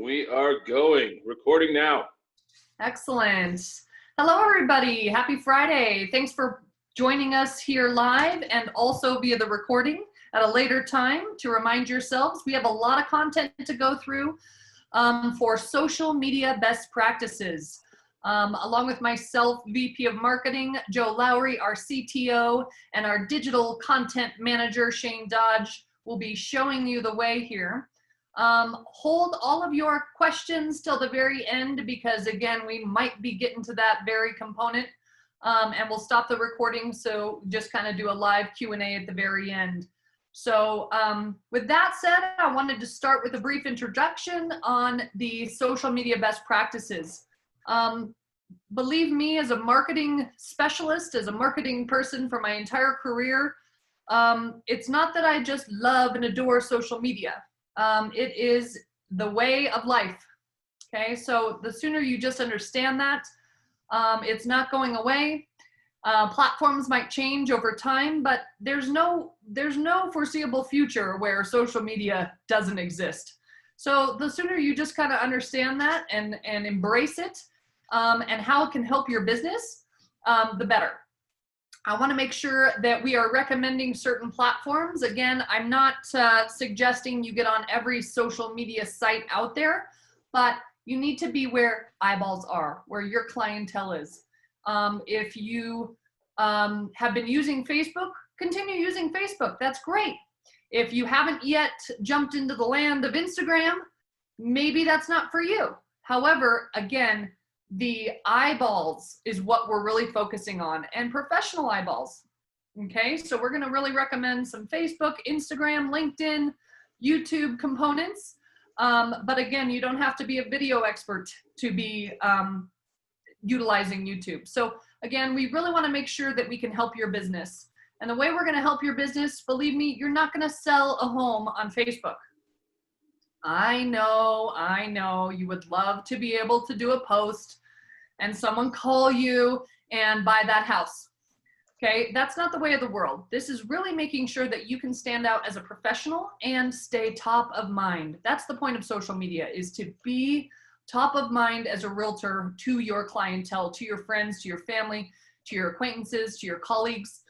We are going. Recording now. Excellent. Hello, everybody. Happy Friday. Thanks for joining us here live and also via the recording at a later time. To remind yourselves, we have a lot of content to go through for social media best practices. Along with myself, VP of Marketing, Joe Lowry, our CTO, and our digital content manager, Shane Dodge, will be showing you the way here. Hold all of your questions till the very end because, again, we might be getting to that very component, and we'll stop the recording, so just kind of do a live Q&A at the very end. So with that said, I wanted to start with a brief introduction on the social media best practices. Believe me, as a marketing specialist, as a marketing person for my entire career, it's not that I just love and adore social media. It is the way of life. Okay, so the sooner you just understand that, it's not going away. Platforms might change over time, but there's no foreseeable future where social media doesn't exist. So the sooner you just kind of understand that and embrace it, and how it can help your business, the better. I want to make sure that we are recommending certain platforms. Again, I'm not suggesting you get on every social media site out there, but you need to be where eyeballs are, where your clientele is. If you have been using Facebook, continue using Facebook. That's great. If you haven't yet jumped into the land of Instagram, maybe that's not for you. However, again, the eyeballs is what we're really focusing on, and professional eyeballs. Okay, so we're going to really recommend some Facebook, Instagram, LinkedIn, YouTube components. But again, you don't have to be a video expert to be utilizing YouTube. So again, we really want to make sure that we can help your business. And the way we're going to help your business, believe me, you're not going to sell a home on Facebook. I know, you would love to be able to do a post and someone call you and buy that house. Okay, that's not the way of the world. This is really making sure that you can stand out as a professional and stay top of mind. That's the point of social media, is to be top of mind as a realtor to your clientele, to your friends, to your family, to your acquaintances, to your colleagues,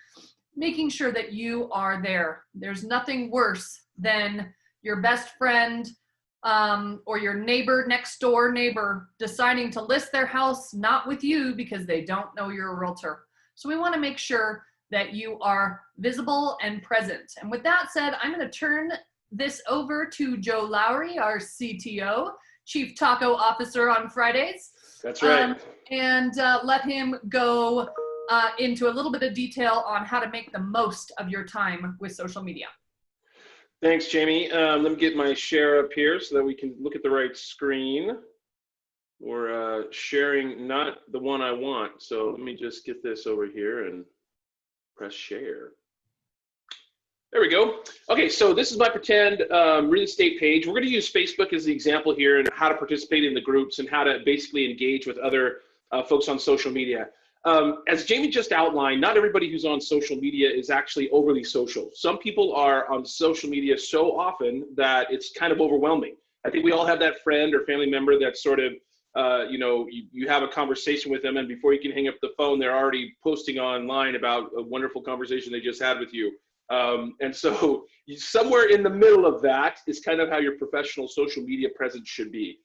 making sure that you are there. There's nothing worse than your best friend or your next door neighbor deciding to list their house not with you because they don't know you're a realtor. So we want to make sure that you are visible and present. And with that said, I'm going to turn this over to Joe Lowry, our CTO, Chief Taco Officer on Fridays. That's right. And let him go into a little bit of detail on how to make the most of your time with social media. Thanks, Jamie. Let me get my share up here so that we can look at the right screen. We're sharing not the one I want. So let me just get this over here and press share. There we go. Okay, so this is my pretend real estate page. We're going to use Facebook as the example here and how to participate in the groups and how to basically engage with other folks on social media. As Jamie just outlined, not everybody who's on social media is actually overly social. Some people are on social media so often that it's kind of overwhelming. I think we all have that friend or family member that sort of, you have a conversation with them, and before you can hang up the phone, they're already posting online about a wonderful conversation they just had with you. And so somewhere in the middle of that is kind of how your professional social media presence should be.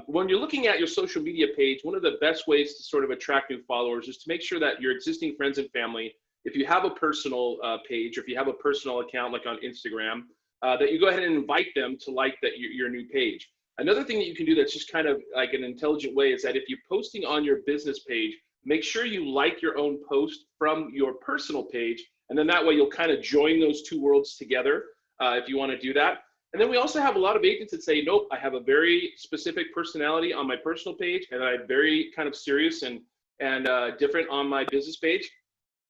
When you're looking at your social media page, one of the best ways to sort of attract new followers is to make sure that your existing friends and family, if you have a personal page, or if you have a personal account like on Instagram, that you go ahead and invite them to like your new page. Another thing that you can do that's just kind of like an intelligent way is that if you're posting on your business page, make sure you like your own post from your personal page, and then that way you'll kind of join those two worlds together if you want to do that. And then we also have a lot of agents that say, nope, I have a very specific personality on my personal page, and I'm very kind of serious and different on my business page.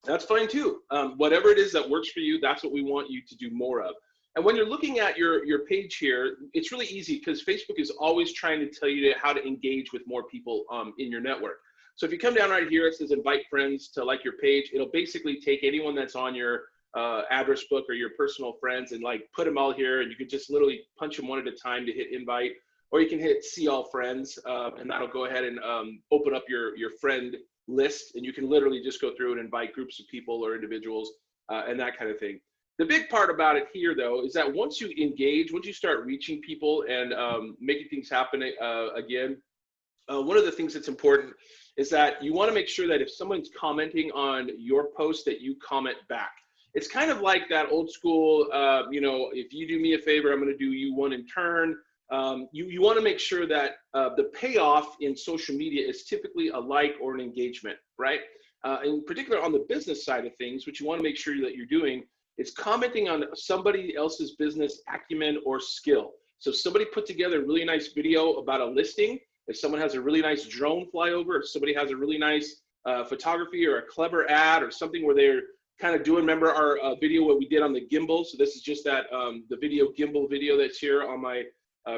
That's fine too. Whatever it is that works for you, that's what we want you to do more of. And when you're looking at your page here, it's really easy because Facebook is always trying to tell you how to engage with more people in your network. So if you come down right here, it says invite friends to like your page. It'll basically take anyone that's on your address book or your personal friends and like put them all here, and you could just literally punch them one at a time to hit invite. or you can hit see all friends, and that'll go ahead and open up your friend list, and you can literally just go through and invite groups of people or individuals and that kind of thing. The big part about it here, though, is that once you engage, once you start reaching people and making things happen again, one of the things that's important is that you want to make sure that if someone's commenting on your post, that you comment back. It's kind of like that old school, if you do me a favor, I'm going to do you one in turn. You want to make sure that the payoff in social media is typically a like or an engagement, right? In particular on the business side of things, what you want to make sure that you're doing is commenting on somebody else's business acumen or skill. So if somebody put together a really nice video about a listing, if someone has a really nice drone flyover, if somebody has a really nice photography or a clever ad or something where they're kind of doing, remember our video what we did on the gimbal? So this is just that the video gimbal video that's here on my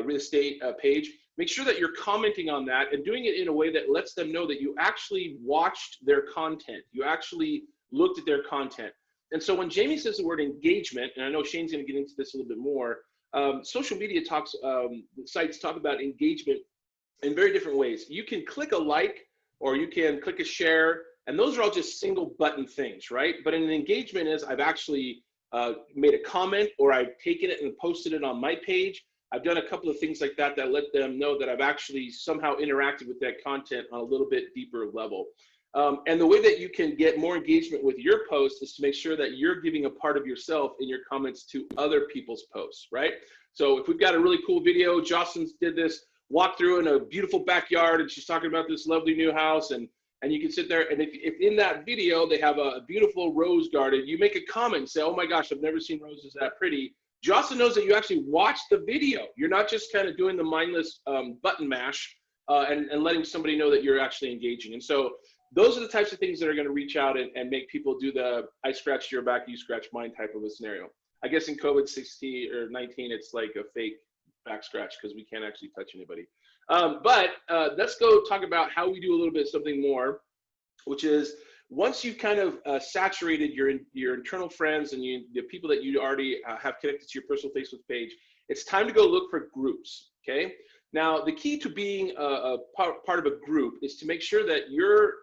real estate page. Make sure that you're commenting on that and doing it in a way that lets them know that you actually watched their content. You actually looked at their content. And so when Jamie says the word engagement, and I know Shane's going to get into this a little bit more, social media sites talk about engagement in very different ways. You can click a like, or you can click a share, and those are all just single button things, right? But an engagement is I've actually made a comment, or I've taken it and posted it on my page. I've done a couple of things like that that let them know that I've actually somehow interacted with that content on a little bit deeper level. And the way that you can get more engagement with your post is to make sure that you're giving a part of yourself in your comments to other people's posts, right? So if we've got a really cool video, Jocelyn's did this walk through in a beautiful backyard, and she's talking about this lovely new house, and you can sit there, and if in that video they have a beautiful rose garden, you make a comment and say, oh my gosh, I've never seen roses that pretty. Jocelyn knows that you actually watched the video. You're not just kind of doing the mindless button mash and letting somebody know that you're actually engaging. And so those are the types of things that are going to reach out and make people do the I scratch your back, you scratch mine type of a scenario. I guess in COVID-16 or 19, it's like a fake back scratch because we can't actually touch anybody. But let's go talk about how we do a little bit something more, which is once you've kind of saturated your internal friends and the people that you already have connected to your personal Facebook page, it's time to go look for groups, okay? Now, the key to being a part of a group is to make sure that you're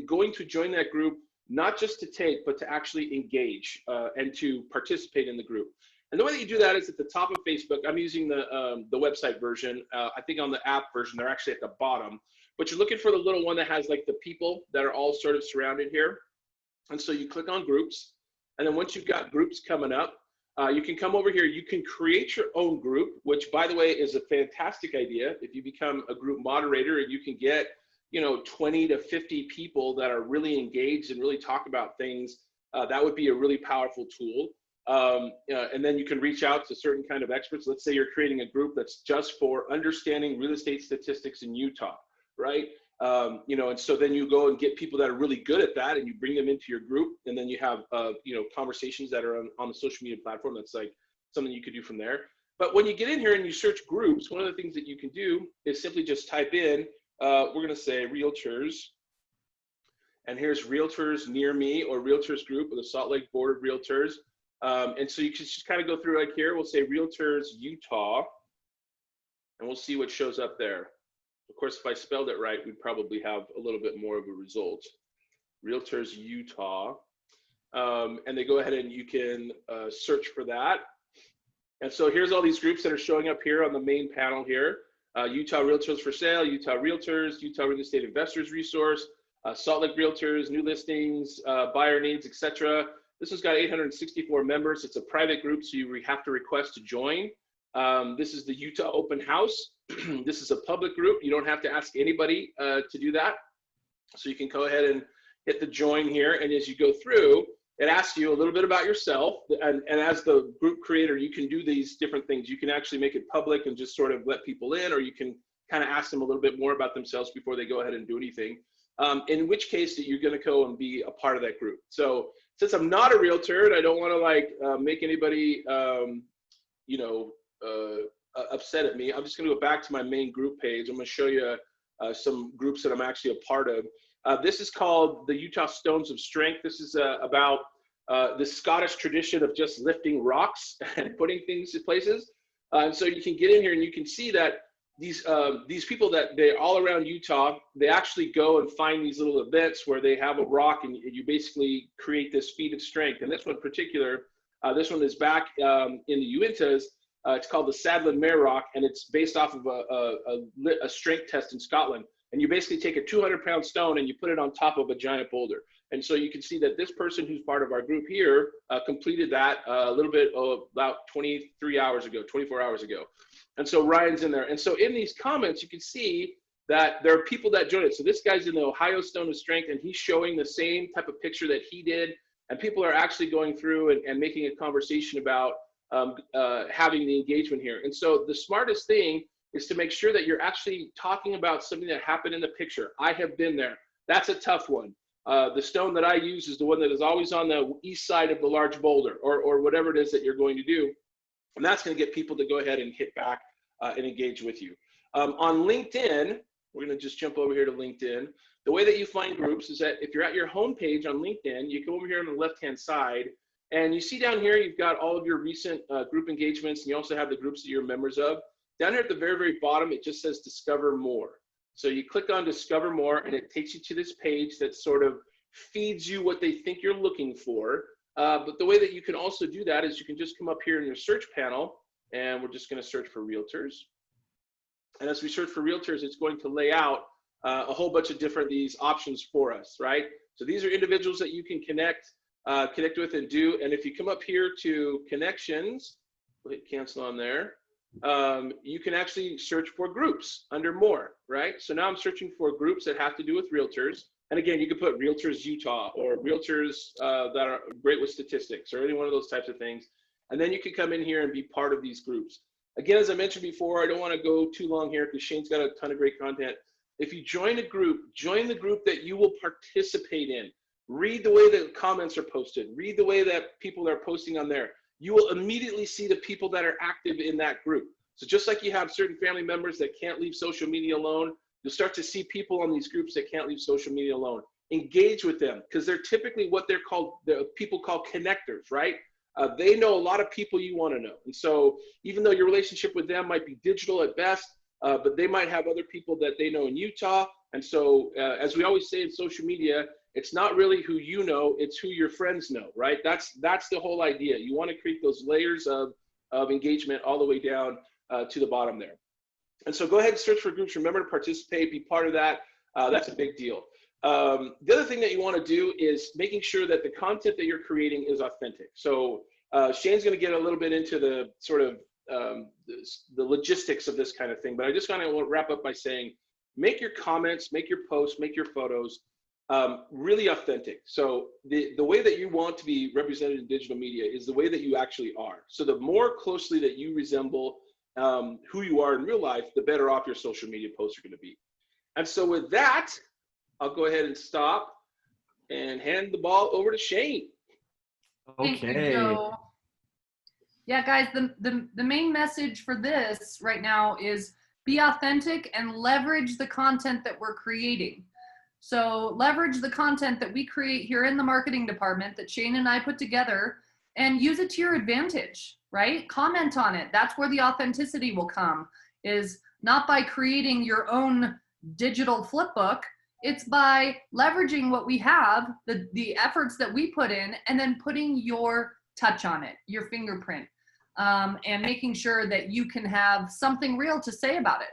going to join that group, not just to take, but to actually engage and to participate in the group. And the way that you do that is at the top of Facebook. I'm using the website version. I think on the app version, they're actually at the bottom. But you're looking for the little one that has like the people that are all sort of surrounded here. And so you click on groups. And then once you've got groups coming up, you can come over here. You can create your own group, which, by the way, is a fantastic idea. If you become a group moderator and you can get 20 to 50 people that are really engaged and really talk about things, that would be a really powerful tool. And then you can reach out to certain kind of experts. Let's say you're creating a group that's just for understanding real estate statistics in Utah, right? And so then you go and get people that are really good at that, and you bring them into your group, and then you have conversations that are on the social media platform. That's like something you could do from there. But when you get in here and you search groups, one of the things that you can do is simply just type in, we're going to say realtors, and here's realtors near me, or realtors group, or the Salt Lake Board of Realtors. And so you can just kind of go through like here, we'll say realtors Utah, and we'll see what shows up there. Of course, if I spelled it right, we'd probably have a little bit more of a result. Realtors Utah, and they go ahead and you can search for that. And so here's all these groups that are showing up here on the main panel here. Utah Realtors for Sale, Utah Realtors, Utah Real Estate Investors Resource, Salt Lake Realtors, new listings, buyer needs, etc. This has got 864 members. It's a private group, so you have to request to join. This is the Utah Open House. This is a public group. You don't have to ask anybody to do that. So you can go ahead and hit the join here. And as you go through, it asks you a little bit about yourself. And as the group creator, you can do these different things. You can actually make it public and just sort of let people in, or you can kind of ask them a little bit more about themselves before they go ahead and do anything. In which case that you're going to go and be a part of that group. So since I'm not a realtor and I don't want to like make anybody, upset at me, I'm just going to go back to my main group page. I'm going to show you some groups that I'm actually a part of. This is called the Utah Stones of Strength. This is about the Scottish tradition of just lifting rocks and putting things in places. And so you can get in here and you can see that these people that they're all around Utah, they actually go and find these little events where they have a rock and you basically create this feat of strength. And this one in particular, this one is back in the Uintas. It's called the Sadlin Mare Rock, and it's based off of a strength test in Scotland. And you basically take a 200-pound stone and you put it on top of a giant boulder. And so you can see that this person who's part of our group here completed that a little bit about 23 hours ago, 24 hours ago. And so Ryan's in there. And so in these comments, you can see that there are people that joined it. So this guy's in the Ohio Stone of Strength, and he's showing the same type of picture that he did. And people are actually going through and making a conversation about having the engagement here. And so the smartest thing is to make sure that you're actually talking about something that happened in the picture. I have been there. That's a tough one. The stone that I use is the one that is always on the east side of the large boulder, or whatever it is that you're going to do. And that's going to get people to go ahead and hit back and engage with you. On LinkedIn, we're going to just jump over here to LinkedIn. The way that you find groups is that if you're at your home page on LinkedIn, you come over here on the left-hand side, and you see down here, you've got all of your recent group engagements, and you also have the groups that you're members of. Down here at the very, very bottom, it just says Discover More. So you click on Discover More, and it takes you to this page that sort of feeds you what they think you're looking for. But the way that you can also do that is you can just come up here in your search panel, and we're just going to search for realtors. And as we search for realtors, it's going to lay out a whole bunch of different these options for us, right? So these are individuals that you can connect with and do. And if you come up here to connections, we'll hit cancel on there. You can actually search for groups under more, right? So now I'm searching for groups that have to do with realtors. And again, you can put Realtors Utah or Realtors that are great with statistics or any one of those types of things. And then you can come in here and be part of these groups. Again, as I mentioned before, I don't want to go too long here because Shane's got a ton of great content. If you join a group, join the group that you will participate in. Read the way that comments are posted. Read the way that people are posting on there. You will immediately see the people that are active in that group. So just like you have certain family members that can't leave social media alone, you'll start to see people on these groups that can't leave social media alone. Engage with them because they're typically what they're called, people call connectors, right? They know a lot of people you want to know. And so even though your relationship with them might be digital at best, but they might have other people that they know in Utah. And so as we always say in social media, it's not really who you know, it's who your friends know, right? That's the whole idea. You want to create those layers of engagement all the way down to the bottom there. And so go ahead and search for groups. Remember to participate, be part of that. That's a big deal. The other thing that you want to do is making sure that the content that you're creating is authentic. So Shane's going to get a little bit into the sort of the logistics of this kind of thing, but I just want to wrap up by saying, make your comments, make your posts, make your photos really authentic. So the way that you want to be represented in digital media is the way that you actually are. So the more closely that you resemble who you are in real life, the better off your social media posts are going to be. And so with that, I'll go ahead and stop and hand the ball over to Shane. Thank you, Joe. Yeah, guys, the main message for this right now is be authentic and leverage the content that we're creating. So leverage the content that we create here in the marketing department that Shane and I put together and use it to your advantage, right? Comment on it. That's where the authenticity will come, is not by creating your own digital flip book. It's by leveraging what we have, the efforts that we put in, and then putting your touch on it, your fingerprint, and making sure that you can have something real to say about it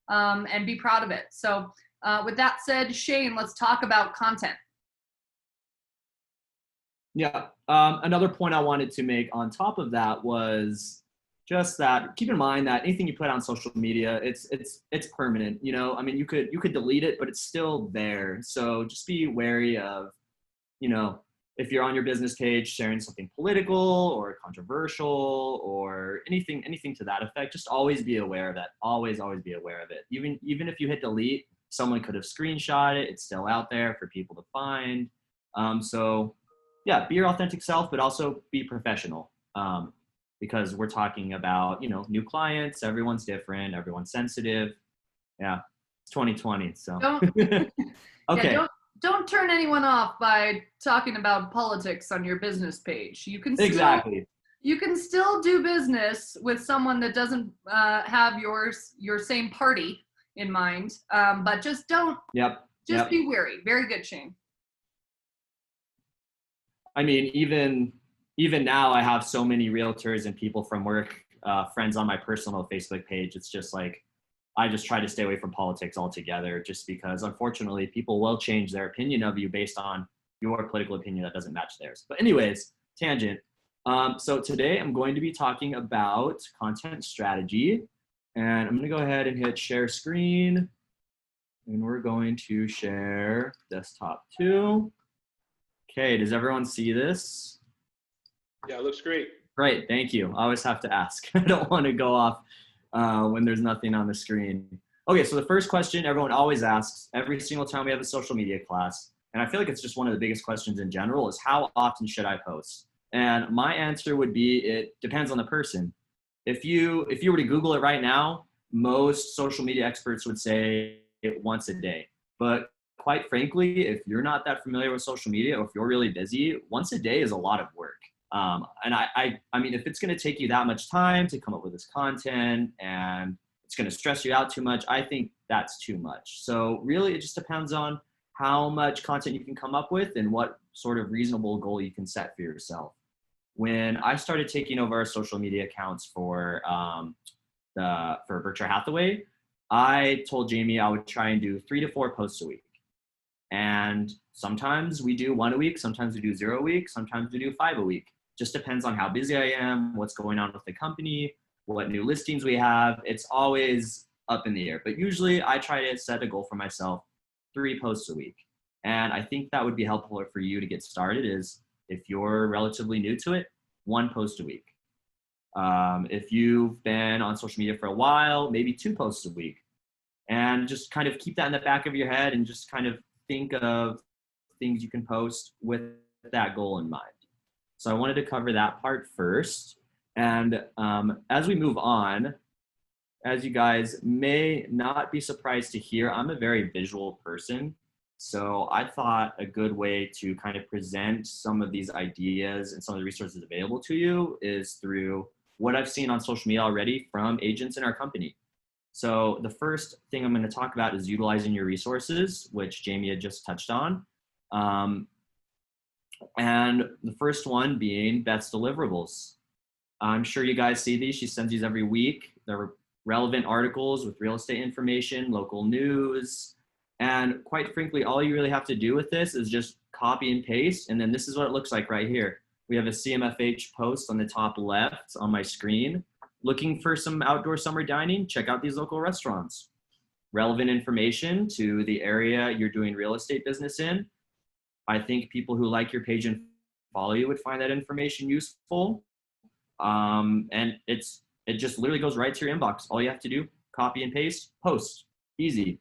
and be proud of it. So with that said, Shane, let's talk about content. Yeah, another point I wanted to make on top of that was just that keep in mind that anything you put on social media, it's permanent. You know, I mean, you could delete it, but it's still there. So just be wary of, you know, if you're on your business page sharing something political or controversial or anything to that effect, just always be aware of that. Always be aware of it. Even if you hit delete, someone could have screenshot it. It's still out there for people to find. So yeah, be your authentic self, but also be professional. Because we're talking about, you know, new clients, everyone's different, everyone's sensitive. Yeah, it's 2020, so. Okay. Yeah, don't turn anyone off by talking about politics on your business page. You can still, exactly. You can still do business with someone that doesn't have your same party in mind, but just don't. Yep. Just be wary. Very good, Shane. I mean, even now, I have so many realtors and people from work, friends on my personal Facebook page. It's just like, I just try to stay away from politics altogether, just because unfortunately people will change their opinion of you based on your political opinion that doesn't match theirs. But anyways, tangent. So today I'm going to be talking about content strategy, and I'm going to go ahead and hit share screen, and we're going to share desktop 2. Okay, does everyone see this? Yeah, it looks great. Great, thank you. I always have to ask. I don't want to go off when there's nothing on the screen. Okay, so the first question everyone always asks every single time we have a social media class, and I feel like it's just one of the biggest questions in general, is how often should I post? And my answer would be, it depends on the person. If you were to Google it right now, most social media experts would say once a day. But quite frankly, if you're not that familiar with social media, or if you're really busy, once a day is a lot of work. And I mean, if it's going to take you that much time to come up with this content and it's going to stress you out too much, I think that's too much. So really, it just depends on how much content you can come up with and what sort of reasonable goal you can set for yourself. When I started taking over our social media accounts for Berkshire Hathaway, I told Jamie I would try and do 3 to 4 posts a week. And sometimes we do 1 a week, sometimes we do 0 a week, sometimes we do 5 a week. Just depends on how busy I am, what's going on with the company, what new listings we have. It's always up in the air. But usually I try to set a goal for myself, 3 posts a week. And I think that would be helpful for you to get started, is if you're relatively new to it, 1 post a week. If you've been on social media for a while, maybe 2 posts a week. And just kind of keep that in the back of your head and just kind of think of things you can post with that goal in mind. So I wanted to cover that part first. And as we move on, as you guys may not be surprised to hear, I'm a very visual person. So I thought a good way to kind of present some of these ideas and some of the resources available to you is through what I've seen on social media already from agents in our company. So the first thing I'm going to talk about is utilizing your resources, which Jamie had just touched on. And the first one being Beth's deliverables. I'm sure you guys see these. She sends these every week. They're relevant articles with real estate information, local news. And quite frankly, all you really have to do with this is just copy and paste. And then this is what it looks like right here. We have a CMFH post on the top left on my screen. Looking for some outdoor summer dining? Check out these local restaurants. Relevant information to the area you're doing real estate business in. I think people who like your page and follow you would find that information useful. And it just literally goes right to your inbox. All you have to do, copy and paste, post. Easy.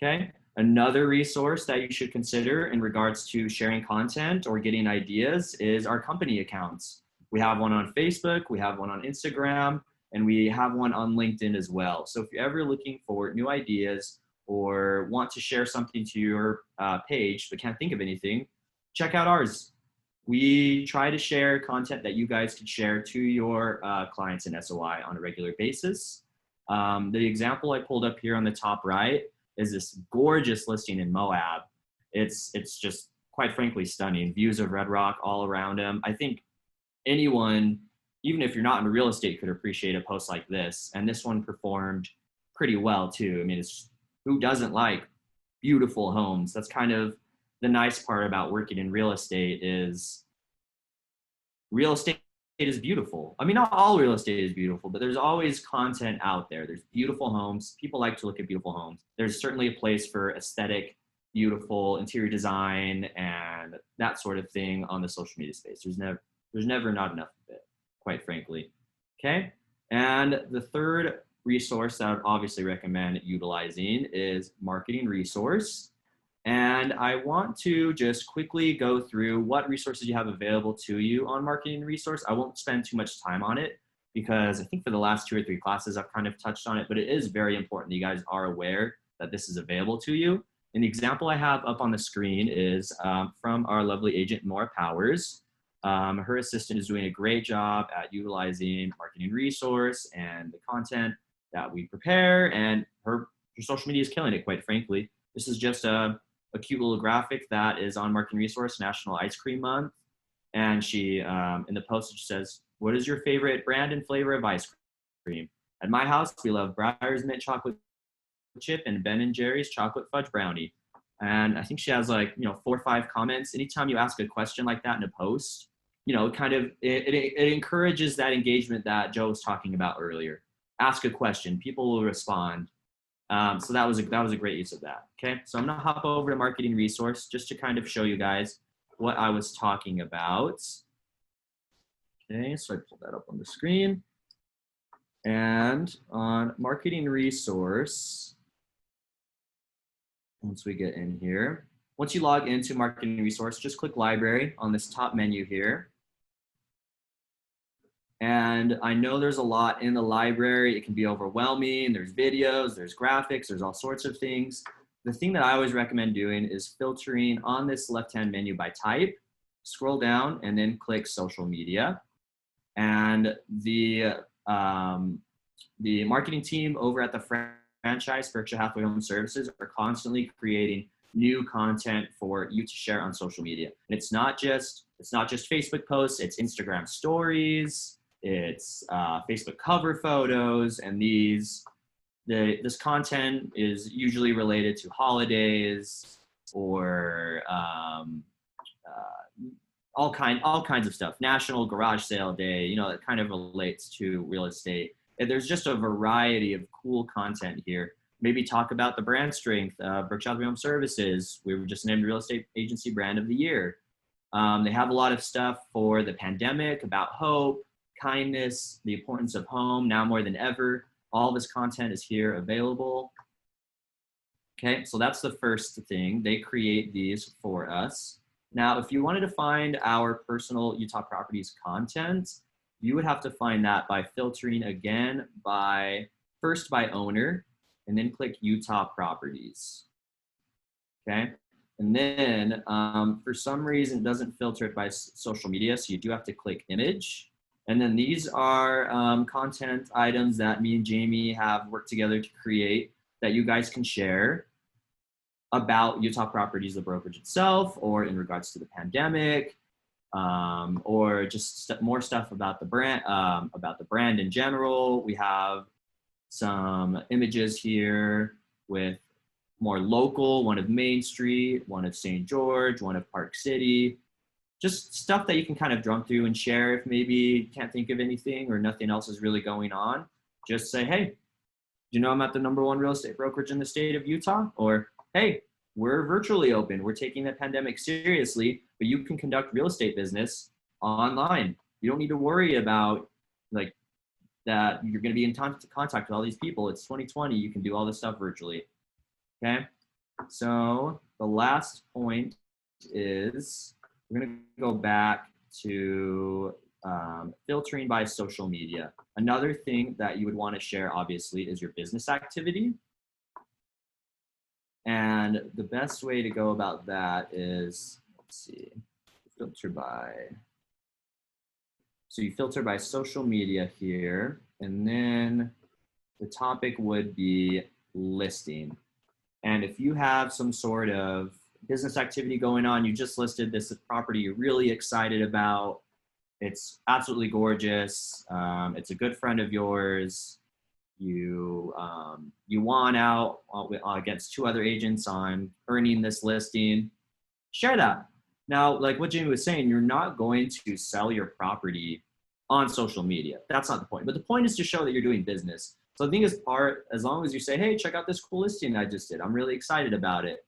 Okay. Another resource that you should consider in regards to sharing content or getting ideas is our company accounts. We have one on Facebook, we have one on Instagram, and we have one on LinkedIn as well. So if you're ever looking for new ideas or want to share something to your page but can't think of anything, check out ours. We try to share content that you guys can share to your clients in SOI on a regular basis. The example I pulled up here on the top right is this gorgeous listing in Moab. It's just quite frankly stunning. Views of Red Rock all around them. I think anyone, even if you're not in real estate, could appreciate a post like this. And this one performed pretty well too. I mean, who doesn't like beautiful homes? That's kind of the nice part about working in real estate is beautiful. I mean, not all real estate is beautiful, but there's always content out there. There's beautiful homes. People like to look at beautiful homes. There's certainly a place for aesthetic, beautiful interior design and that sort of thing on the social media space. There's never not enough of it, quite frankly. Okay. And the third resource that I would obviously recommend utilizing is Marketing Resource. And I want to just quickly go through what resources you have available to you on Marketing Resource. I won't spend too much time on it because I think for the last 2 or 3 classes, I've kind of touched on it, but it is very important that you guys are aware that this is available to you. And the example I have up on the screen is from our lovely agent, Maura Powers. Her assistant is doing a great job at utilizing marketing resource and the content that we prepare, and her social media is killing it, quite frankly. This is just a cute little graphic that is on Marketing Resource National Ice Cream Month. And she, in the post, she says, "What is your favorite brand and flavor of ice cream? At my house, we love Breyer's Mint Chocolate Chip and Ben & Jerry's Chocolate Fudge Brownie." And I think she has 4 or 5 comments. Anytime you ask a question like that in a post, it encourages that engagement that Joe was talking about earlier. Ask a question, people will respond. So that was a great use of that. Okay, so I'm gonna hop over to Marketing Resource just to kind of show you guys what I was talking about. Okay, so I pulled that up on the screen. And on Marketing Resource, once we get in here, once you log into Marketing Resource, just click Library on this top menu here. And I know there's a lot in the library. It can be overwhelming. There's videos, there's graphics, there's all sorts of things. The thing that I always recommend doing is filtering on this left-hand menu by type, scroll down and then click social media. And the marketing team over at the franchise, Berkshire Hathaway Home Services, are constantly creating new content for you to share on social media. And it's not just Facebook posts, it's Instagram stories, it's Facebook cover photos, and this content is usually related to holidays or all kinds of stuff. National Garage Sale Day, it kind of relates to real estate. And there's just a variety of cool content here. Maybe talk about the brand strength of Berkshire Hathaway Home Services. We were just named Real Estate Agency Brand of the Year. They have a lot of stuff for the pandemic, about hope, kindness, the importance of home, now more than ever. All this content is here available. Okay, so that's the first thing. They create these for us. Now, if you wanted to find our personal Utah Properties content, you would have to find that by filtering again first by owner, and then click Utah Properties. Okay, and then for some reason it doesn't filter it by social media, so you do have to click image. And then these are content items that me and Jamie have worked together to create that you guys can share about Utah Properties, the brokerage itself, or in regards to the pandemic, or just more stuff about the brand in general. We have some images here with more local, one of Main Street, one of St. George, one of Park City. Just stuff that you can kind of drum through and share if maybe you can't think of anything or nothing else is really going on. Just say, hey, I'm at the #1 real estate brokerage in the state of Utah? Or, hey, we're virtually open. We're taking the pandemic seriously, but you can conduct real estate business online. You don't need to worry about that you're going to be in contact with all these people. It's 2020. You can do all this stuff virtually. Okay. So the last point is we're going to go back to filtering by social media. Another thing that you would want to share, obviously, is your business activity. And the best way to go about that is, let's see, filter by. So you filter by social media here, and then the topic would be listing. And if you have some sort of business activity going on, you just listed this property you're really excited about, it's absolutely gorgeous, it's a good friend of yours, you won out against 2 other agents on earning this listing, share that. Now, like what Jamie was saying, you're not going to sell your property on social media. That's not the point. But the point is to show that you're doing business. So I think as long as you say, hey, check out this cool listing I just did, I'm really excited about it,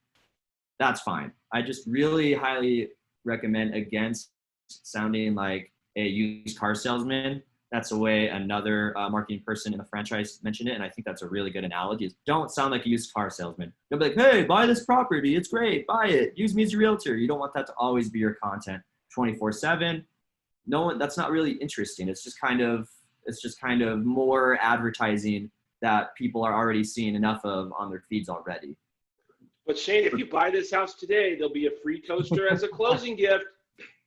that's fine. I just really highly recommend against sounding like a used car salesman. That's the way another marketing person in the franchise mentioned it, and I think that's a really good analogy. Is don't sound like a used car salesman. You'll be like, hey, buy this property, it's great, buy it, use me as your realtor. You don't want that to always be your content 24/7. No one, that's not really interesting. It's just kind of more advertising that people are already seeing enough of on their feeds already. But Shane, if you buy this house today, there'll be a free toaster as a closing gift.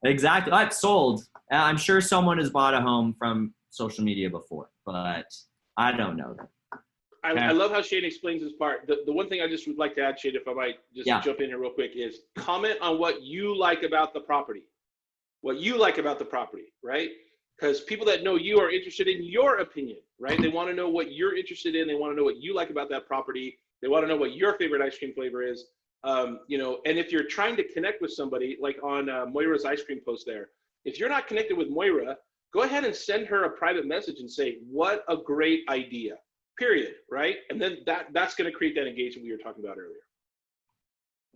Exactly. I've sold. I'm sure someone has bought a home from social media before, but I don't know them. I love how Shane explains this part. The one thing I just would like to add, Shane, if I might just jump in here real quick, is comment on what you like about the property. What you like about the property, right? Because people that know you are interested in your opinion, right? They want to know what you're interested in. They want to know what you like about that property. They want to know what your favorite ice cream flavor is. You know, and if you're trying to connect with somebody, like on Moira's ice cream post there, if you're not connected with Moira, go ahead and send her a private message and say, what a great idea, period, right? And then that's going to create that engagement we were talking about earlier.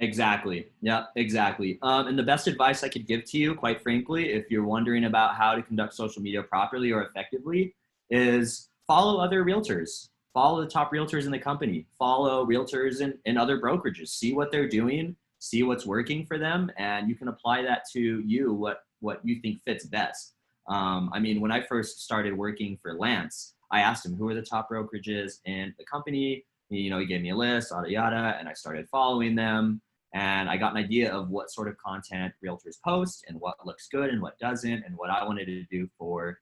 Exactly. Yeah, exactly. And the best advice I could give to you, quite frankly, if you're wondering about how to conduct social media properly or effectively, is follow other realtors. Follow the top realtors in the company. Follow realtors in other brokerages. See what they're doing. See what's working for them, and you can apply that to you, what you think fits best. I mean, when I first started working for Lance, I asked him who are the top brokerages in the company. He gave me a list, yada yada, and I started following them. And I got an idea of what sort of content realtors post and what looks good and what doesn't, and what I wanted to do for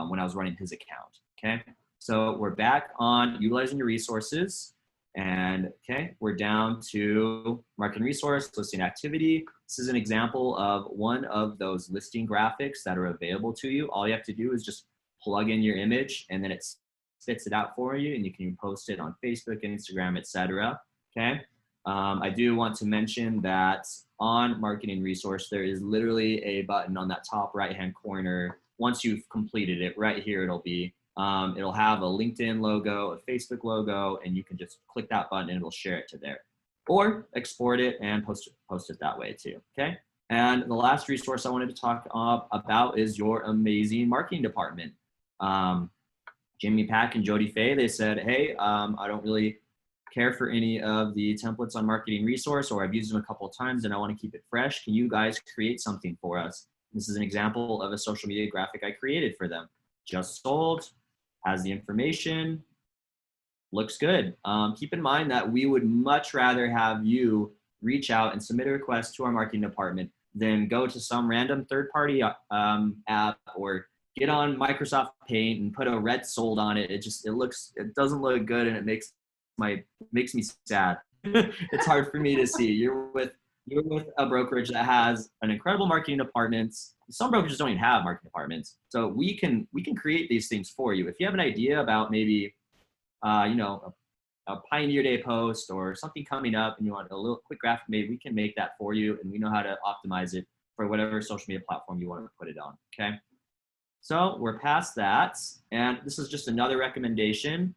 when I was running his account. Okay, so we're back on utilizing your resources, and okay, we're down to marketing resource, listing activity. This is an example of one of those listing graphics that are available to you. All you have to do is just plug in your image, and then it spits it out for you, and you can post it on Facebook, Instagram, etc. Okay. I do want to mention that on marketing resource, there is literally a button on that top right-hand corner. Once you've completed it, right here it'll be, it'll have a LinkedIn logo, a Facebook logo, and you can just click that button and it'll share it to there. Or export it and post it that way too, okay? And the last resource I wanted to talk about is your amazing marketing department. Jimmy Pack and Jody Faye, they said, hey, I don't really care for any of the templates on marketing resource, or I've used them a couple of times and I want to keep it fresh. Can you guys create something for us? This is an example of a social media graphic I created for them. Just sold, has the information, looks good. Keep in mind that we would much rather have you reach out and submit a request to our marketing department than go to some random third-party app or get on Microsoft Paint and put a red sold on it. It doesn't look good, and it makes me sad. It's hard for me to see. You're with a brokerage that has an incredible marketing department. Some brokerages don't even have marketing departments, so we can create these things for you. If you have an idea about maybe a Pioneer Day post or something coming up and you want a little quick graphic made, we can make that for you, and we know how to optimize it for whatever social media platform you want to put it on. Okay, so we're past that, and this is just another recommendation.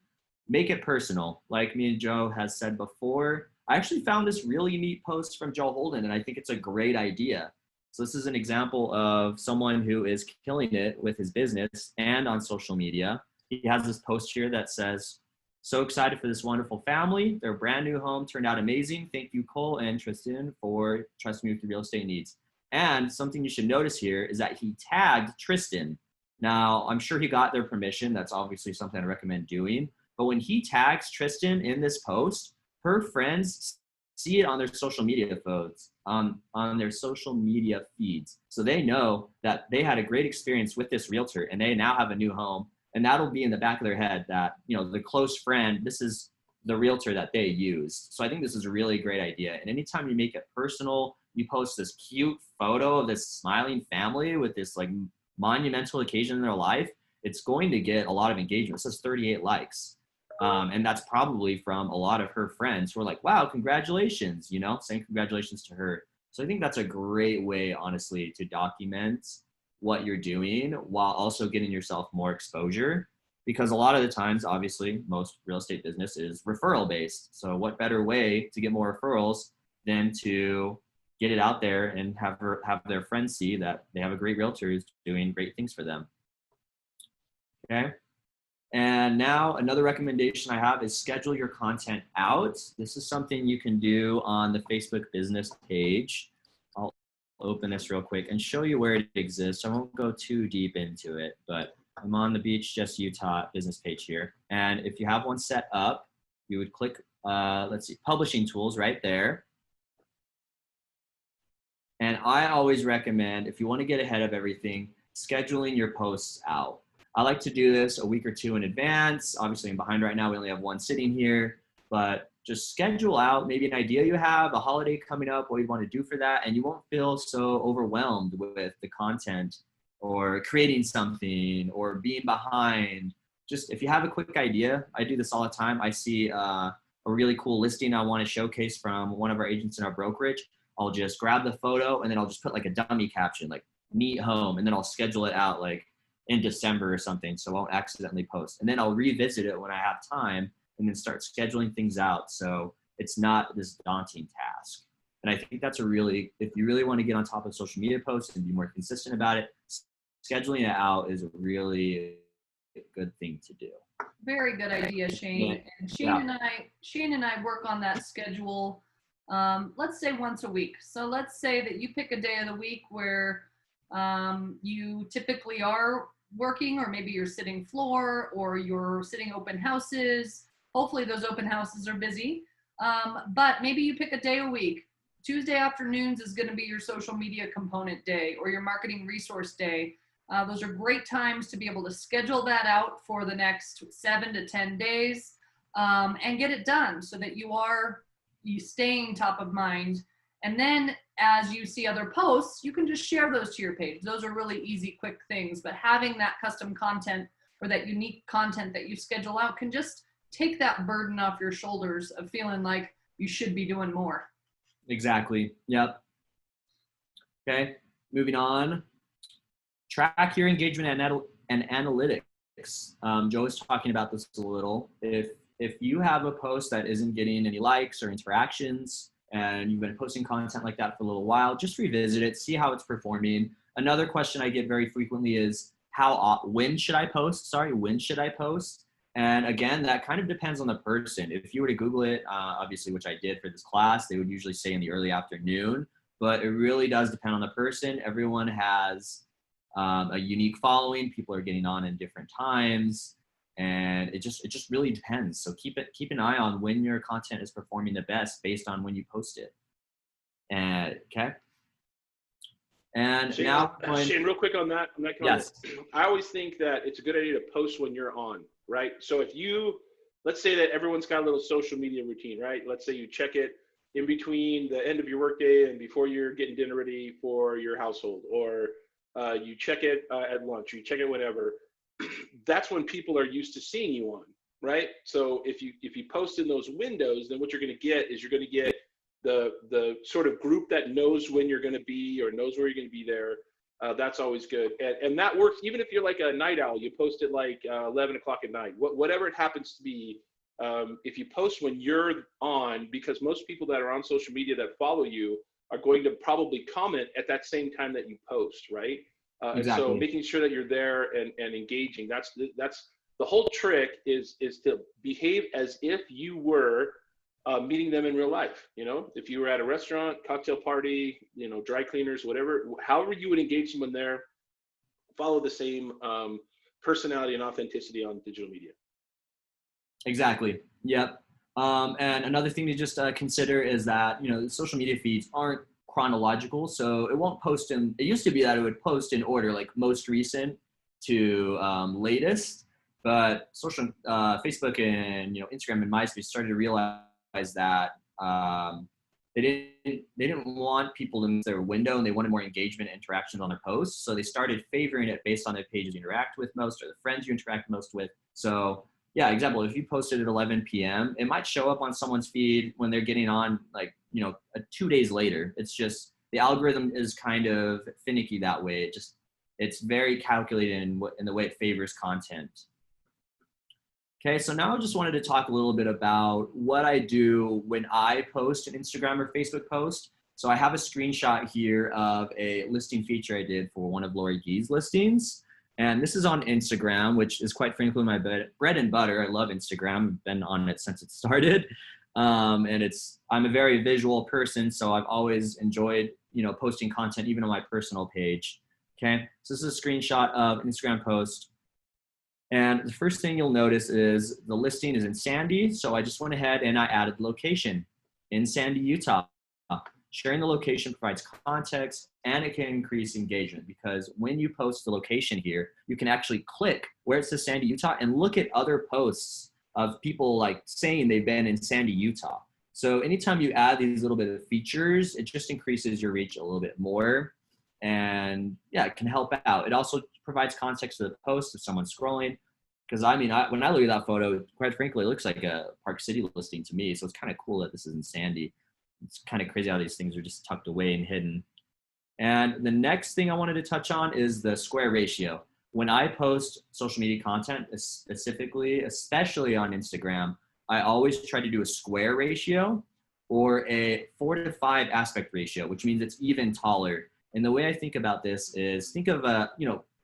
Make it personal. Like me and Joe has said before, I actually found this really neat post from Joe Holden, and I think it's a great idea. So this is an example of someone who is killing it with his business and on social media. He has this post here that says, so excited for this wonderful family. Their brand new home turned out amazing. Thank you, Cole and Tristan, for trusting me with your real estate needs. And something you should notice here is that he tagged Tristan. Now, I'm sure he got their permission. That's obviously something I recommend doing. But when he tags Tristan in this post, her friends see it on their social media on their social media feeds. So they know that they had a great experience with this realtor and they now have a new home. And that'll be in the back of their head that, the close friend, this is the realtor that they used. So I think this is a really great idea. And anytime you make it personal, you post this cute photo of this smiling family with this like monumental occasion in their life, it's going to get a lot of engagement. It says 38 likes. And that's probably from a lot of her friends who are like, wow, congratulations, saying congratulations to her. So I think that's a great way, honestly, to document what you're doing while also getting yourself more exposure. Because a lot of the times, obviously, most real estate business is referral based. So what better way to get more referrals than to get it out there and have their friends see that they have a great realtor who's doing great things for them. Okay. And now another recommendation I have is schedule your content out. This is something you can do on the Facebook business page. I'll open this real quick and show you where it exists. I won't go too deep into it, but I'm on the BHHS Utah business page here. And if you have one set up, you would click, publishing tools right there. And I always recommend, if you want to get ahead of everything, scheduling your posts out. I like to do this a week or two in advance. Obviously, I'm behind right now. We only have one sitting here, but just schedule out maybe an idea you have, a holiday coming up, what you want to do for that, and you won't feel so overwhelmed with the content or creating something or being behind. Just if you have a quick idea, I do this all the time. I see a really cool listing I want to showcase from one of our agents in our brokerage. I'll just grab the photo and then I'll just put like a dummy caption, like neat home, and then I'll schedule it out like in December or something, so I won't accidentally post. And then I'll revisit it when I have time and then start scheduling things out so it's not this daunting task. And I think that's if you really want to get on top of social media posts and be more consistent about it, scheduling it out is a really good thing to do. Very good idea, Shane. And Shane and I work on that schedule, let's say once a week. So let's say that you pick a day of the week where you typically are working, or maybe you're sitting floor, or you're sitting open houses. Hopefully those open houses are busy. But maybe you pick a day a week. Tuesday afternoons is going to be your social media component day or your marketing resource day. Those are great times to be able to schedule that out for the next 7 to 10 days and get it done so that you staying top of mind. And then as you see other posts, you can just share those to your page. Those are really easy, quick things. But having that custom content or that unique content that you schedule out can just take that burden off your shoulders of feeling like you should be doing more. Exactly. Yep. Okay. Moving on. Track your engagement and analytics. Joe was talking about this a little. If you have a post that isn't getting any likes or interactions, and you've been posting content like that for a little while, just revisit it, see how it's performing. Another question I get very frequently is when should I post? And again, that kind of depends on the person. If you were to Google it, obviously, which I did for this class, they would usually say in the early afternoon, but it really does depend on the person. Everyone has a unique following. People are getting on in different times, and it just really depends. So keep an eye on when your content is performing the best based on when you post it. And okay. And Shane, now, Shane, real quick on that. Yes. I always think that it's a good idea to post when you're on, right? So let's say that everyone's got a little social media routine, right? Let's say you check it in between the end of your workday and before you're getting dinner ready for your household, or you check it at lunch, you check it whenever. That's when people are used to seeing you on, right? So if you post in those windows, then what you're going to get is the sort of group that knows when you're going to be or knows where you're going to be there. That's always good. And that works even if you're like a night owl, you post it like 11 o'clock at night, whatever it happens to be. If you post when you're on, because most people that are on social media that follow you are going to probably comment at that same time that you post, right? Exactly. And so making sure that you're there and engaging, that's the whole trick is to behave as if you were meeting them in real life. You know, if you were at a restaurant, cocktail party, dry cleaners, whatever, however you would engage someone there, follow the same personality and authenticity on digital media. Exactly. Yep. And another thing to just consider is that, social media feeds aren't chronological. So it won't post it used to be that it would post in order, like most recent to latest, but Facebook and, Instagram and MySpace started to realize that they didn't want people to miss their window, and they wanted more engagement and interactions on their posts. So they started favoring it based on the pages you interact with most or the friends you interact most with. So yeah, example, if you posted at 11 p.m., it might show up on someone's feed when they're getting on 2 days later. It's just the algorithm is kind of finicky that way. It's very calculated in the way it favors content. Okay, so now I just wanted to talk a little bit about what I do when I post an Instagram or Facebook post. So I have a screenshot here of a listing feature I did for one of Lori Gee's listings. And this is on Instagram, which is quite frankly my bread and butter. I love Instagram. I've been on it since it started. I'm a very visual person, so I've always enjoyed, posting content even on my personal page. Okay, so this is a screenshot of an Instagram post. And the first thing you'll notice is the listing is in Sandy. So I just went ahead and I added location in Sandy, Utah. sharing the location provides context and it can increase engagement, because when you post the location here, you can actually click where it says Sandy, Utah, and look at other posts of people like saying they've been in Sandy, Utah. So anytime you add these little bit of features, it just increases your reach a little bit more. And yeah, it can help out. It also provides context to the post if someone's scrolling. Because I mean, when I look at that photo, quite frankly, it looks like a Park City listing to me. So it's kind of cool that this is in Sandy. It's kind of crazy how these things are just tucked away and hidden. And the next thing I wanted to touch on is the square ratio. When I post social media content, specifically, especially on Instagram, I always try to do a square ratio or a 4:5 aspect ratio, which means it's even taller. And the way I think about this is, think of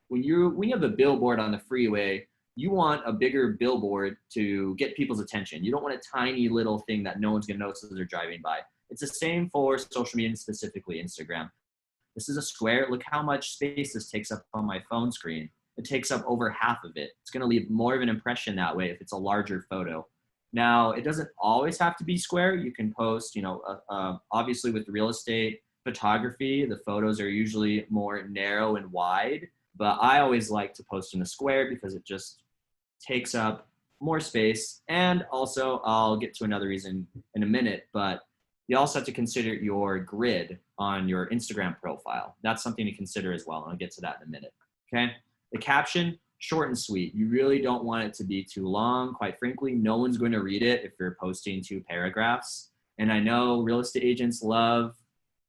when you have a billboard on the freeway, you want a bigger billboard to get people's attention. You don't want a tiny little thing that no one's gonna notice as they're driving by. It's the same for social media, and specifically Instagram. This is a square. Look how much space this takes up on my phone screen. It takes up over half of it. It's gonna leave more of an impression that way if it's a larger photo. Now, it doesn't always have to be square. You can post, obviously with real estate photography, the photos are usually more narrow and wide, but I always like to post in a square because it just takes up more space. And also, I'll get to another reason in a minute, but you also have to consider your grid on your Instagram profile. That's something to consider as well, and I'll get to that in a minute, okay? The caption, short and sweet. You really don't want it to be too long. Quite frankly, no one's going to read it if you're posting 2 paragraphs. And I know real estate agents love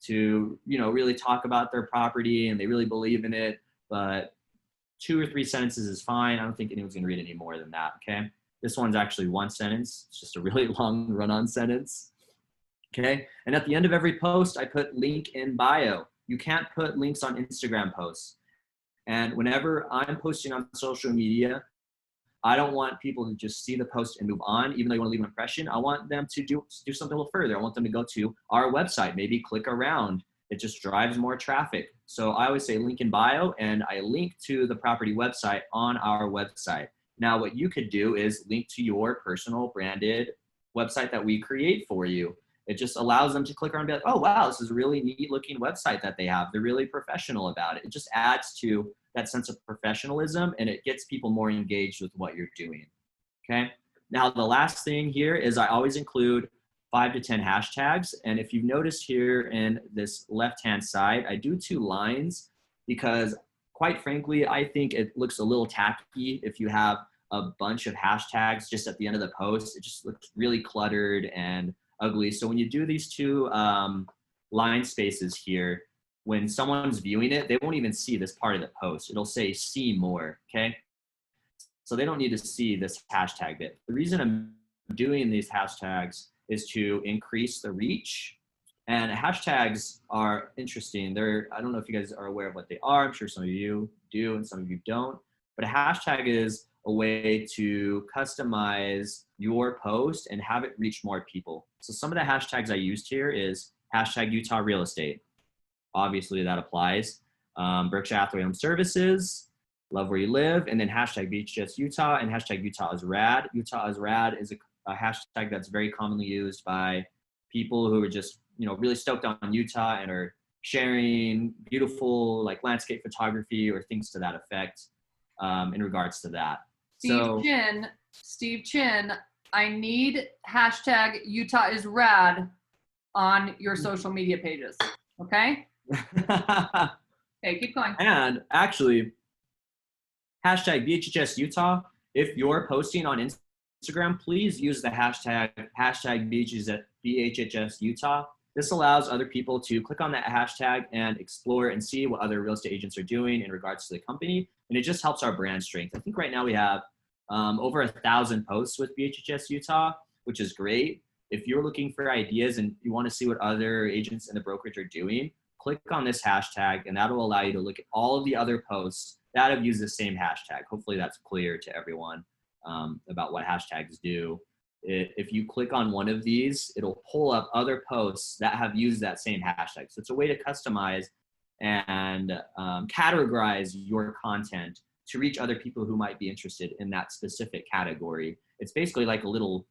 to, really talk about their property and they really believe in it, but 2 or 3 sentences is fine. I don't think anyone's going to read any more than that, okay? This one's actually 1 sentence. It's just a really long run-on sentence, okay? And at the end of every post, I put link in bio. You can't put links on Instagram posts. And whenever I'm posting on social media, I don't want people to just see the post and move on, even though you want to leave an impression. I want them to do something a little further. I want them to go to our website, maybe click around. It just drives more traffic. So I always say link in bio, and I link to the property website on our website. Now, what you could do is link to your personal branded website that we create for you. It just allows them to click around and be like, oh, wow, this is a really neat looking website that they have. They're really professional about it. It just adds to that sense of professionalism, and it gets people more engaged with what you're doing, okay? Now, the last thing here is I always include 5 to 10 hashtags. And if you've noticed here in this left-hand side, I do 2 lines because, quite frankly, I think it looks a little tacky if you have a bunch of hashtags just at the end of the post. It just looks really cluttered and ugly. So when you do these 2 line spaces here, when someone's viewing it, they won't even see this part of the post. It'll say see more, okay? So they don't need to see this hashtag bit. The reason I'm doing these hashtags is to increase the reach. And hashtags are interesting. I don't know if you guys are aware of what they are. I'm sure some of you do and some of you don't. But a hashtag is a way to customize your post and have it reach more people. So some of the hashtags I used here is hashtag Utah Real Estate. Obviously that applies. Berkshire Hathaway Home Services, love where you live, and then hashtag BHHS Utah and hashtag Utah is rad. Utah is rad is a hashtag that's very commonly used by people who are just, really stoked on Utah and are sharing beautiful like landscape photography or things to that effect in regards to that. Steve Chin, I need hashtag Utah is rad on your social media pages, okay? Okay, keep going. And actually, hashtag BHHS Utah, if you're posting on Instagram, please use the hashtag BHHS Utah. This allows other people to click on that hashtag and explore and see what other real estate agents are doing in regards to the company. And it just helps our brand strength. I think right now we have over 1,000 posts with BHHS Utah, which is great. If you're looking for ideas and you want to see what other agents in the brokerage are doing, click on this hashtag, and that'll allow you to look at all of the other posts that have used the same hashtag. Hopefully that's clear to everyone about what hashtags do. If you click on one of these, it'll pull up other posts that have used that same hashtag. So it's a way to customize and categorize your content to reach other people who might be interested in that specific category. It's basically like a little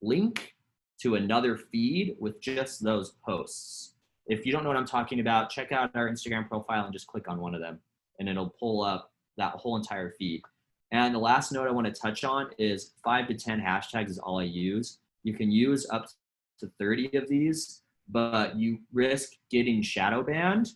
link to another feed with just those posts. If you don't know what I'm talking about, check out our Instagram profile and just click on one of them, and it'll pull up that whole entire feed. And the last note I want to touch on is 5 to 10 hashtags is all I use. You can use up to 30 of these, but you risk getting shadow banned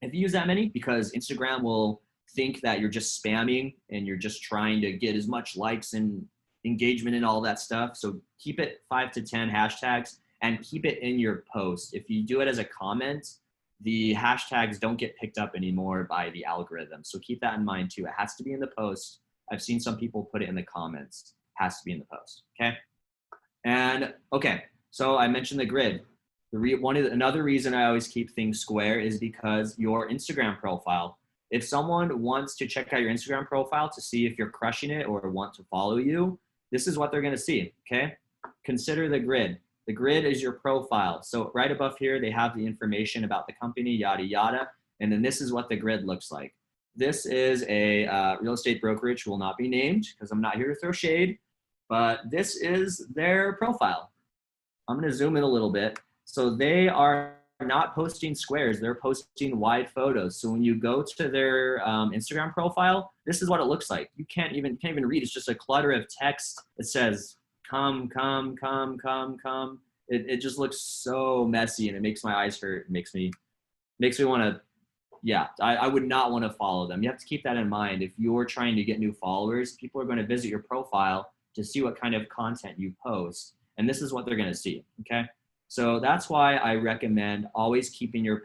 if you use that many, because Instagram will think that you're just spamming and you're just trying to get as much likes and engagement and all that stuff. So keep it 5 to 10 hashtags and keep it in your post. If you do it as a comment, the hashtags don't get picked up anymore by the algorithm. So keep that in mind too. It has to be in the post. I've seen some people put it in the comments. It has to be in the post, okay? And okay, so I mentioned the grid. Another reason I always keep things square is because your Instagram profile, if someone wants to check out your Instagram profile to see if you're crushing it or want to follow you, this is what they're gonna see, okay? Consider the grid. The grid is your profile. So right above here, they have the information about the company, yada, yada. And then this is what the grid looks like. This is a real estate brokerage, will not be named because I'm not here to throw shade, but this is their profile. I'm gonna zoom in a little bit. So they are not posting squares, they're posting wide photos. So when you go to their Instagram profile, this is what it looks like. You can't even read, it's just a clutter of text that says, come, come, come, come, come. It just looks so messy and it makes my eyes hurt. It makes me want to, yeah, I would not want to follow them. You have to keep that in mind. If you're trying to get new followers, people are going to visit your profile to see what kind of content you post. And this is what they're going to see, okay? So that's why I recommend always keeping your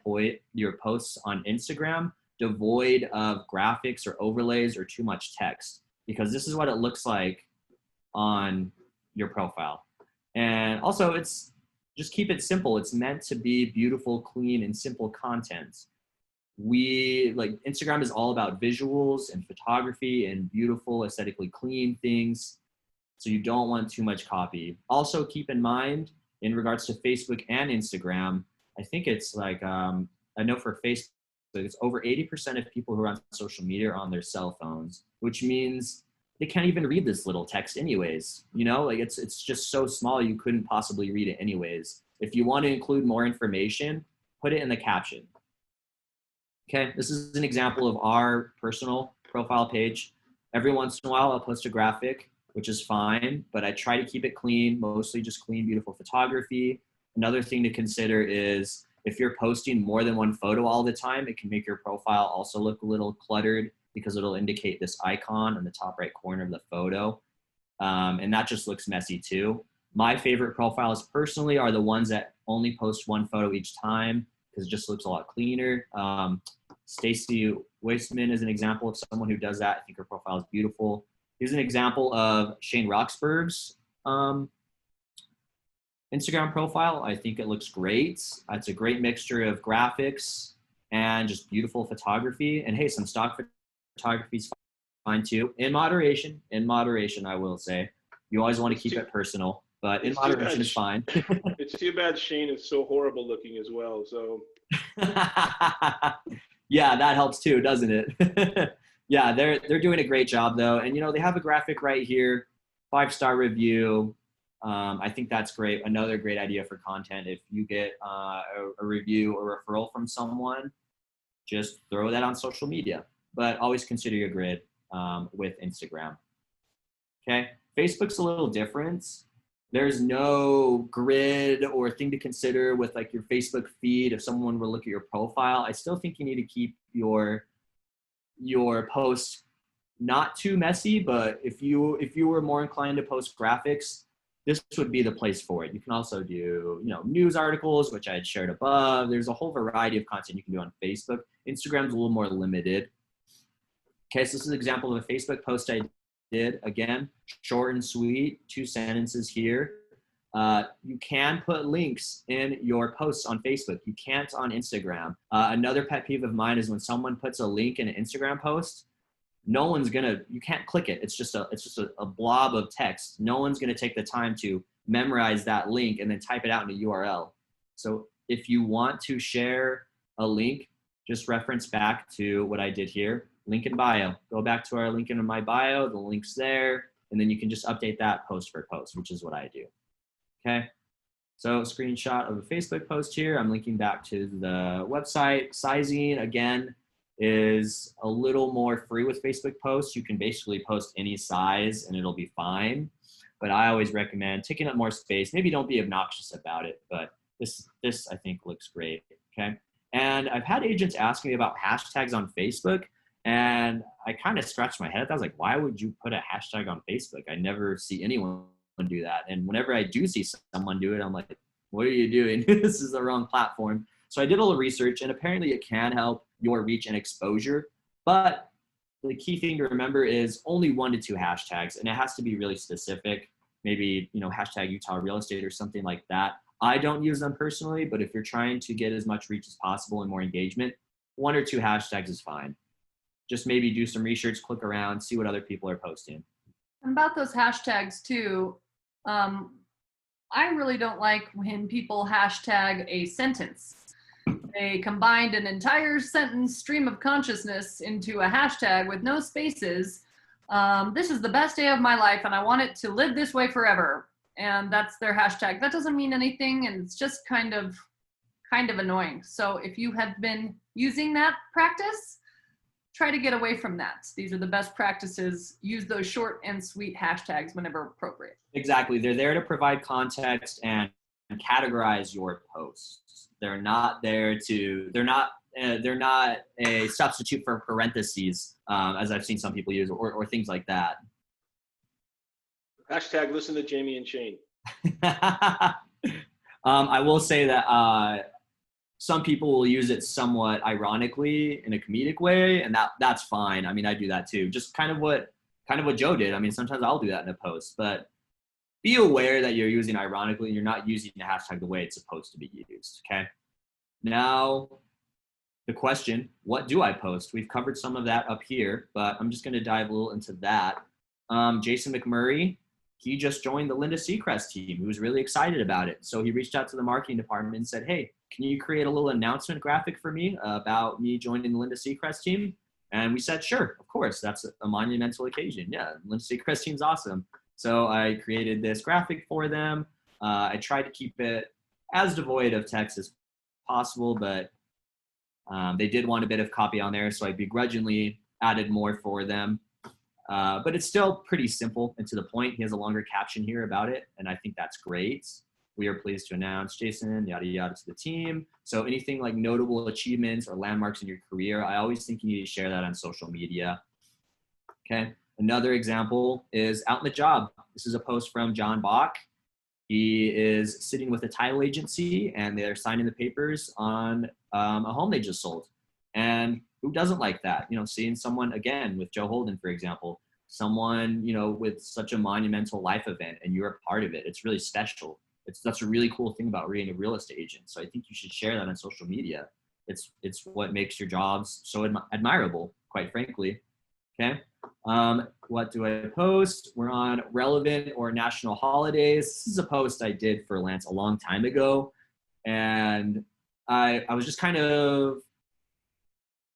posts on Instagram devoid of graphics or overlays or too much text, because this is what it looks like on your profile. And also just keep it simple. It's meant to be beautiful, clean, and simple content. Instagram is all about visuals and photography and beautiful, aesthetically clean things. So you don't want too much copy. Also keep in mind, in regards to Facebook and Instagram, I think it's like, I know for Facebook, it's over 80% of people who are on social media are on their cell phones, which means they can't even read this little text anyways. You know, like it's just so small, you couldn't possibly read it anyways. If you want to include more information, put it in the caption. Okay, this is an example of our personal profile page. Every once in a while, I'll post a graphic, which is fine, but I try to keep it clean, mostly just clean, beautiful photography. Another thing to consider is if you're posting more than one photo all the time, it can make your profile also look a little cluttered because it'll indicate this icon in the top right corner of the photo. And that just looks messy too. My favorite profiles personally are the ones that only post one photo each time because it just looks a lot cleaner. Stacy Weissman is an example of someone who does that. I think her profile is beautiful. Here's an example of Shane Roxburgh's Instagram profile. I think it looks great. It's a great mixture of graphics and just beautiful photography. And hey, some stock photography is fine too. In moderation, I will say. You always want to keep it personal, but in moderation is fine. It's too bad Shane is so horrible looking as well, so. Yeah, that helps too, doesn't it? Yeah, they're doing a great job though. And you know, they have a graphic right here, 5-star review. I think that's great. Another great idea for content. If you get a review or referral from someone, just throw that on social media. But always consider your grid with Instagram. Okay, Facebook's a little different. There's no grid or thing to consider with like your Facebook feed. If someone were to look at your profile, I still think you need to keep your posts not too messy, but if you were more inclined to post graphics, this would be the place for it. You can also do, news articles, which I had shared above. There's a whole variety of content you can do on Facebook. Instagram's a little more limited. Okay, so this is an example of a Facebook post I did. Again, short and sweet, 2 sentences here. You can put links in your posts on Facebook. You can't on Instagram. Another pet peeve of mine is when someone puts a link in an Instagram post, you can't click it. It's just a blob of text. No one's gonna take the time to memorize that link and then type it out in a URL. So if you want to share a link, just reference back to what I did here. Link in bio. Go back to our link in my bio, the link's there, and then you can just update that post for post, which is what I do. Okay. So screenshot of a Facebook post here. I'm linking back to the website. Sizing, again, is a little more free with Facebook posts. You can basically post any size and it'll be fine. But I always recommend taking up more space. Maybe don't be obnoxious about it, but this I think looks great, okay? And I've had agents ask me about hashtags on Facebook, and I kind of scratched my head. I was like, why would you put a hashtag on Facebook? I never see anyone do that. And whenever I do see someone do it, I'm like, what are you doing? This is the wrong platform. So I did a little research, and apparently it can help your reach and exposure. But the key thing to remember is only 1 to 2 hashtags, and it has to be really specific. Maybe, hashtag Utah real estate or something like that. I don't use them personally, but if you're trying to get as much reach as possible and more engagement, 1 or 2 hashtags is fine. Just maybe do some research, click around, see what other people are posting. And about those hashtags too, I really don't like when people hashtag a sentence. They combined an entire sentence stream of consciousness into a hashtag with no spaces. This is the best day of my life and I want it to live this way forever. And that's their hashtag. That doesn't mean anything, and it's just kind of annoying. So if you have been using that practice, try to get away from that. These are the best practices. Use those short and sweet hashtags whenever appropriate. Exactly. They're there to provide context and categorize your posts. They're not a substitute for parentheses, as I've seen some people use, or things like that. Hashtag listen to Jamie and Shane. I will say that some people will use it somewhat ironically in a comedic way, and that's fine. I mean, I do that too. Just kind of what Joe did. I mean, sometimes I'll do that in a post, but be aware that you're using ironically. You're not using the hashtag the way it's supposed to be used. Okay. Now, the question, what do I post? We've covered some of that up here, but I'm just going to dive a little into that. Jason McMurray, he just joined the Linda Seacrest team. He was really excited about it. So he reached out to the marketing department and said, hey, can you create a little announcement graphic for me about me joining the Linda Seacrest team? And we said, sure, of course, that's a monumental occasion. Yeah, Linda Seacrest team's awesome. So I created this graphic for them. I tried to keep it as devoid of text as possible, but they did want a bit of copy on there, so I begrudgingly added more for them. But it's still pretty simple and to the point. He has a longer caption here about it, and I think that's great. We are pleased to announce Jason, yada, yada, to the team. So anything like notable achievements or landmarks in your career, I always think you need to share that on social media. Okay. Another example is out in the job. This is a post from John Bach. He is sitting with a title agency and they're signing the papers on a home they just sold. And who doesn't like that? Seeing someone, again, with Joe Holden, for example, someone, with such a monumental life event and you're a part of it. It's really special. That's a really cool thing about being a real estate agent. So I think you should share that on social media. It's what makes your jobs so admirable, quite frankly. Okay. What do I post? We're on relevant or national holidays. This is a post I did for Lance a long time ago. And I was just kind of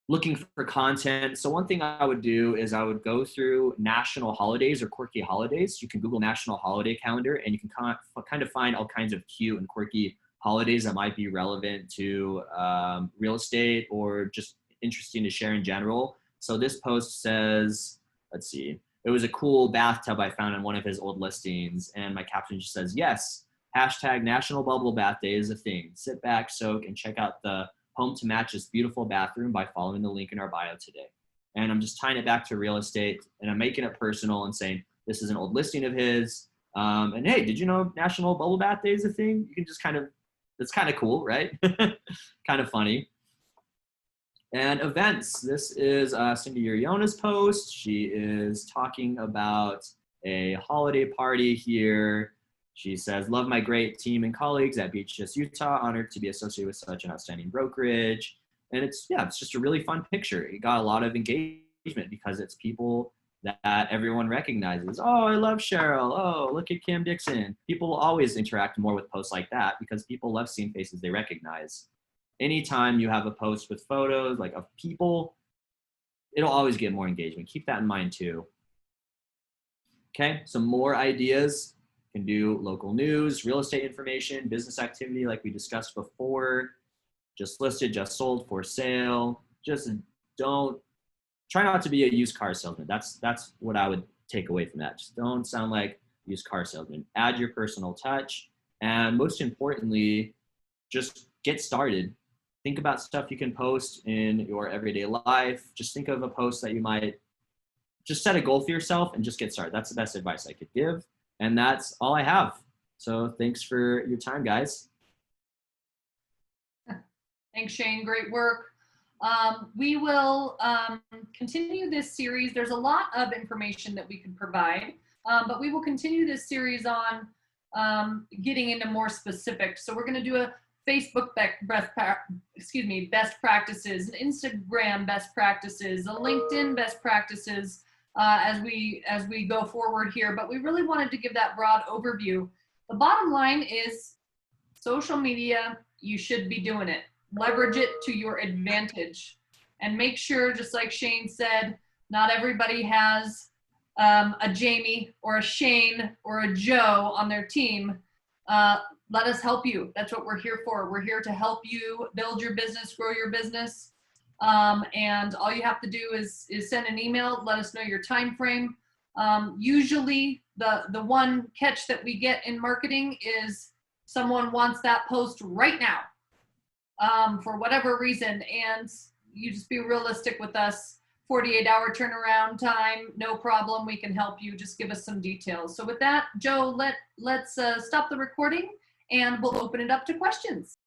looking for content. So one thing I would do is I would go through national holidays or quirky holidays. You can Google national holiday calendar and you can kind of find all kinds of cute and quirky holidays that might be relevant to real estate or just interesting to share in general. So this post says, let's see, it was a cool bathtub I found in one of his old listings. And my caption just says, yes, hashtag National Bubble Bath Day is a thing. Sit back, soak, and check out the home to match this beautiful bathroom by following the link in our bio today. And I'm just tying it back to real estate and I'm making it personal and saying, this is an old listing of his. And hey, did you know National Bubble Bath Day is a thing? You can just it's kind of cool, right? Kind of funny. And events. This is Cindy Uriona's post. She is talking about a holiday party here. She says, love my great team and colleagues at BHHS Utah. Honored to be associated with such an outstanding brokerage. And it's just a really fun picture. It got a lot of engagement because it's people that everyone recognizes. Oh, I love Cheryl. Oh, look at Kim Dixon. People will always interact more with posts like that because people love seeing faces they recognize. Anytime you have a post with photos like of people, it'll always get more engagement. Keep that in mind too. Okay, some more ideas You can do local news, real estate information, business activity like we discussed before, just listed, just sold, for sale. Just try not to be a used car salesman. That's what I would take away from that. Just don't sound like a used car salesman. Add your personal touch. And most importantly, just get started. Think about stuff you can post in your everyday life. Just think of a post that you might just set a goal for yourself and just get started. That's the best advice I could give. And that's all I have. So thanks for your time, guys. Thanks, Shane. Great work. We will continue this series. There's a lot of information that we can provide, but we will continue this series on getting into more specifics. So we're going to do a Facebook best practices, an Instagram best practices, a LinkedIn best practices as we go forward here. But we really wanted to give that broad overview. The bottom line is social media, you should be doing it. Leverage it to your advantage, and make sure, just like Shane said, not everybody has a Jamie or a Shane or a Joe on their team. Let us help you. That's what we're here for. We're here to help you build your business, grow your business. And all you have to do is send an email, let us know your time frame. Usually the one catch that we get in marketing is someone wants that post right now. For whatever reason, and you just be realistic with us. 48-hour turnaround time, no problem. We can help you. Just give us some details. So with that, Joe, let's stop the recording and we'll open it up to questions.